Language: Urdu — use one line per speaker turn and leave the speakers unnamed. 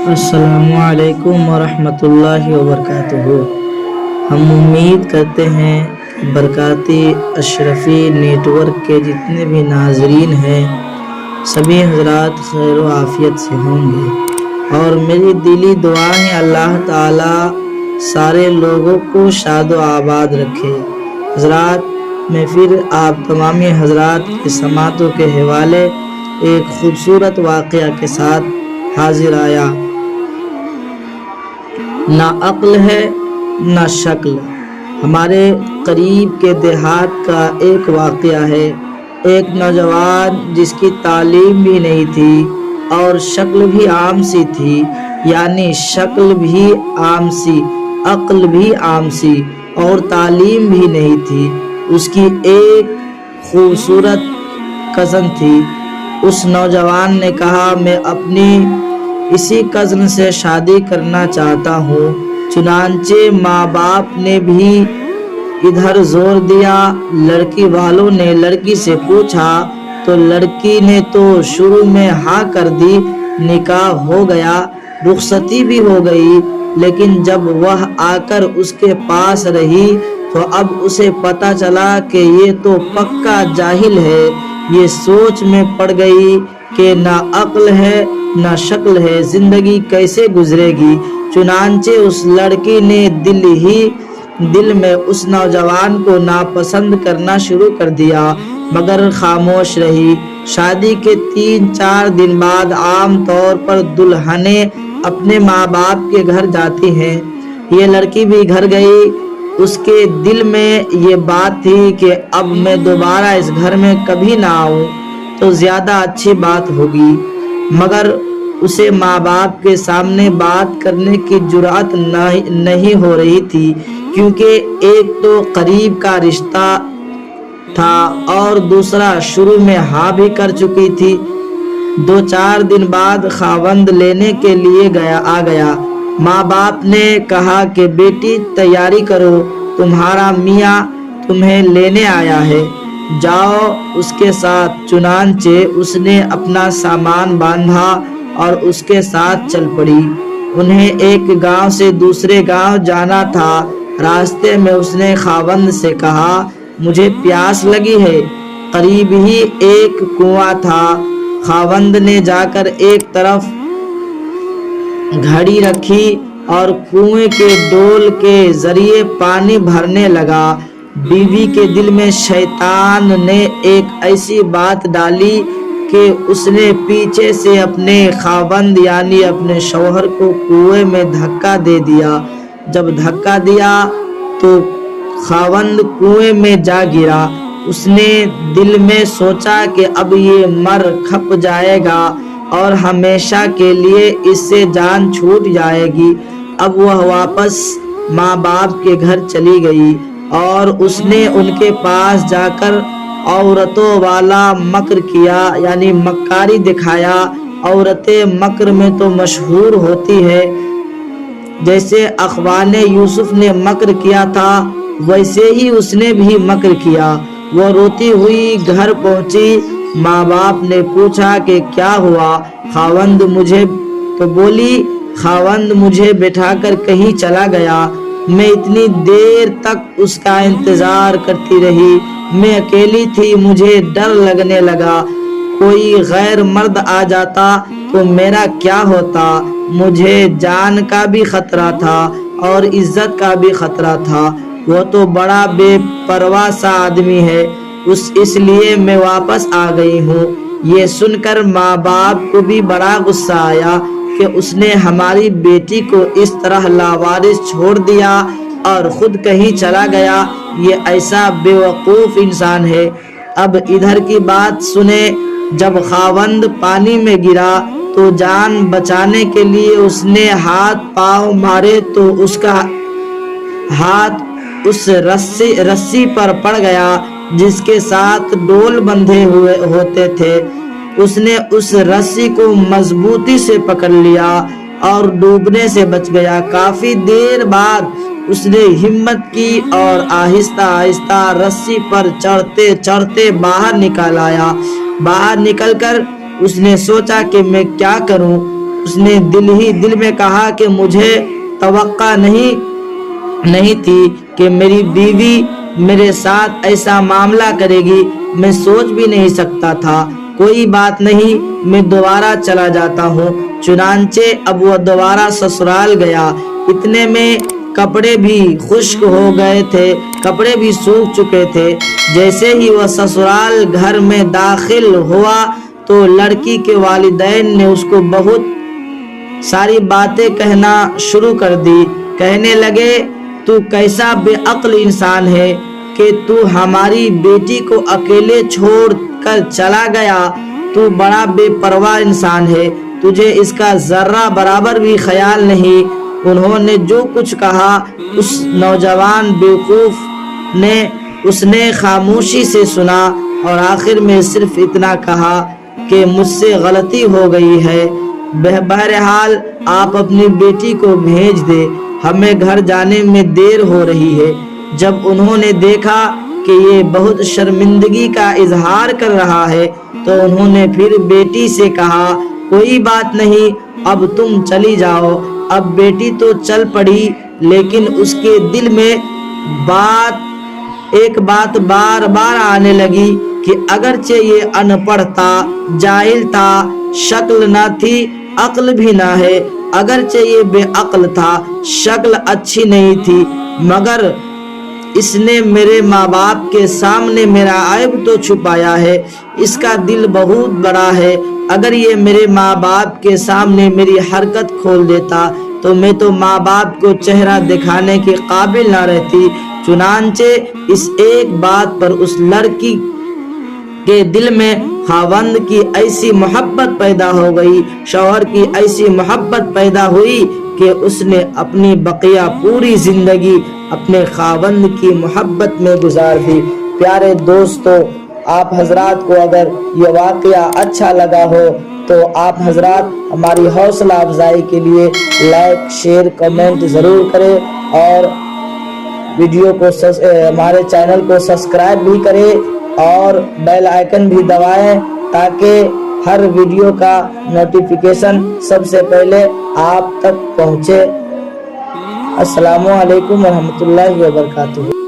السلام علیکم ورحمۃ اللہ وبرکاتہ۔ ہم امید کرتے ہیں کہ برکاتی اشرفی نیٹ ورک کے جتنے بھی ناظرین ہیں سبھی حضرات خیر و عافیت سے ہوں گے، اور میری دلی دعا ہے اللہ تعالیٰ سارے لوگوں کو شاد و آباد رکھے۔ حضرات، میں پھر آپ تمام حضرات کی سماعتوں کے حوالے ایک خوبصورت واقعہ کے ساتھ حاضر آیا۔ نہ عقل ہے نہ شکل۔ ہمارے قریب کے دیہات کا ایک واقعہ ہے۔ ایک نوجوان جس کی تعلیم بھی نہیں تھی اور شکل بھی عام سی تھی، یعنی شکل بھی عام سی، عقل بھی عام سی اور تعلیم بھی نہیں تھی۔ اس کی ایک خوبصورت کزن تھی۔ اس نوجوان نے کہا، میں اپنی اسی کزن سے شادی کرنا چاہتا ہوں۔ چنانچہ ماں باپ نے بھی ادھر زور دیا۔ لڑکی والوں نے لڑکی سے پوچھا تو لڑکی نے تو شروع میں ہاں کر دی۔ نکاح ہو گیا، رخصتی بھی ہو گئی، لیکن جب وہ آ کر اس کے پاس رہی تو اب اسے پتہ چلا کہ یہ تو پکا جاہل ہے۔ یہ سوچ میں پڑ گئی کہ نہ عقل ہے نہ شکل ہے، زندگی کیسے گزرے گی۔ چنانچہ اس لڑکی نے دل میں اس نوجوان کو ناپسند کرنا شروع کر دیا، مگر خاموش رہی۔ شادی کے 3-4 دن بعد عام طور پر دلہنیں اپنے ماں باپ کے گھر جاتی ہیں۔ یہ لڑکی بھی گھر گئی۔ اس کے دل میں یہ بات تھی کہ اب میں دوبارہ اس گھر میں کبھی نہ آؤں تو زیادہ اچھی بات ہوگی، مگر اسے ماں باپ کے سامنے بات کرنے کی جرأت نہیں ہو رہی تھی، کیونکہ ایک تو قریب کا رشتہ تھا اور دوسرا شروع میں ہاں بھی کر چکی تھی۔ 2-4 دن بعد خاوند لینے کے لیے آ گیا۔ ماں باپ نے کہا کہ بیٹی تیاری کرو، تمہارا میاں تمہیں لینے آیا ہے، جاؤ اس کے ساتھ۔ چنانچہ اس نے اپنا سامان باندھا اور اس کے ساتھ چل پڑی۔ انہیں ایک گاؤں سے دوسرے گاؤں جانا تھا۔ راستے میں اس نے خاوند سے کہا، مجھے پیاس لگی ہے۔ قریب ہی ایک کنواں تھا۔ خاوند نے جا کر ایک طرف گھڑی رکھی اور کنویں کے ڈول کے ذریعے پانی بھرنے لگا۔ بیوی کے دل میں شیطان نے ایک ایسی بات ڈالی کہ اس نے پیچھے سے اپنے خاوند یعنی اپنے شوہر کو کنویں میں دھکا دے دیا۔ جب دھکا دیا تو خاوند کنویں میں جا گرا۔ اس نے دل میں سوچا کہ اب یہ مر کھپ جائے گا اور ہمیشہ کے لیے اس سے جان چھوٹ جائے گی۔ اب وہ واپس ماں باپ کے گھر چلی گئی اور اس نے ان کے پاس جا کر عورتوں والا مکر کیا، یعنی مکاری دکھایا۔ عورتیں مکر میں تو مشہور ہوتی ہے، جیسے اخوان یوسف نے مکر کیا تھا ویسے ہی اس نے بھی مکر کیا۔ وہ روتی ہوئی گھر پہنچی۔ ماں باپ نے پوچھا کہ کیا ہوا؟ خاوند مجھے بٹھا کر کہیں چلا گیا۔ میں اتنی دیر تک اس کا انتظار کرتی رہی۔ میں اکیلی تھی، مجھے ڈر لگنے لگا، کوئی غیر مرد آ جاتا تو میرا کیا ہوتا۔ مجھے جان کا بھی خطرہ تھا اور عزت کا بھی خطرہ تھا۔ وہ تو بڑا بے پرواہ سا آدمی ہے، اس لیے میں واپس آ گئی ہوں۔ یہ سن کر ماں باپ کو بھی بڑا غصہ آیا کہ اس نے ہماری بیٹی کو اس طرح لاوارث چھوڑ دیا اور خود کہیں چلا گیا۔ یہ ایسا بے وقوف انسان ہے۔ اب ادھر کی بات سنیں۔ جب خاوند پانی میں گرا تو جان بچانے کے لیے اس نے ہاتھ پاؤں مارے تو اس کا ہاتھ اس رسی پر پڑ گیا جس کے ساتھ ڈول بندھے ہوئے ہوتے تھے۔ اس نے اس رسی کو مضبوطی سے پکڑ لیا اور ڈوبنے سے بچ گیا۔ کافی دیر بعد اس نے ہمت کی اور آہستہ آہستہ رسی پر چڑھتے چڑھتے باہر نکل آیا۔ باہر نکل کر اس نے سوچا کہ میں کیا کروں۔ اس نے دل میں کہا کہ مجھے توقع نہیں تھی کہ میری بیوی میرے ساتھ ایسا معاملہ کرے گی، میں سوچ بھی نہیں سکتا تھا۔ کوئی بات نہیں، میں دوبارہ چلا جاتا ہوں۔ چنانچہ اب وہ دوبارہ سسرال گیا۔ اتنے میں کپڑے بھی خشک ہو گئے تھے، کپڑے بھی سوکھ چکے تھے۔ جیسے ہی وہ سسرال گھر میں داخل ہوا تو لڑکی کے والدین نے اس کو بہت ساری باتیں کہنا شروع کر دی۔ کہنے لگے، تو کیسا بے عقل انسان ہے کہ تو ہماری بیٹی کو اکیلے چھوڑ کر چلا گیا۔ تو بڑا بے پرواہ انسان ہے، تجھے اس کا ذرہ برابر بھی خیال نہیں۔ انہوں نے جو کچھ کہا اس نوجوان بیوقوف نے خاموشی سے سنا اور آخر میں صرف اتنا کہا کہ مجھ سے غلطی ہو گئی ہے، بہرحال آپ اپنی بیٹی کو بھیج دیں، ہمیں گھر جانے میں دیر ہو رہی ہے۔ جب انہوں نے دیکھا کہ یہ بہت شرمندگی کا اظہار کر رہا ہے تو انہوں نے پھر بیٹی سے کہا، کوئی بات نہیں، اب تم چلی جاؤ۔ اب بیٹی تو چل پڑی، لیکن اس کے دل میں ایک بات بار بار آنے لگی کہ اگرچہ یہ ان پڑھ تھا، جاہل تھا، شکل نہ تھی، عقل بھی نہ ہے، اگرچہ یہ بے عقل تھا، شکل اچھی نہیں تھی، مگر اس نے میرے ماں باپ کے سامنے میرا عیب تو چھپایا ہے۔ اس کا دل بہت بڑا ہے، اگر یہ میرے ماں باپ کے سامنے میری حرکت کھول دیتا تو میں تو ماں باپ کو چہرہ دکھانے کے قابل نہ رہتی۔ چنانچہ اس ایک بات پر اس لڑکی کے دل میں خاوند کی ایسی محبت پیدا ہو گئی، شوہر کی ایسی محبت پیدا ہوئی کہ اس نے اپنی بقیہ پوری زندگی اپنے خاوند کی محبت میں گزار دی۔ پیارے دوستو، آپ حضرات کو اگر یہ واقعہ اچھا لگا ہو تو آپ حضرات ہماری حوصلہ افزائی کے لیے لائک، شیئر، کمنٹ ضرور کریں اور ویڈیو کو ہمارے چینل کو سبسکرائب بھی کریں اور بیل آئیکن بھی دبائیں تاکہ ہر ویڈیو کا نوٹیفیکیشن سب سے پہلے آپ تک پہنچے۔ السلام علیکم ورحمۃ اللہ وبرکاتہ۔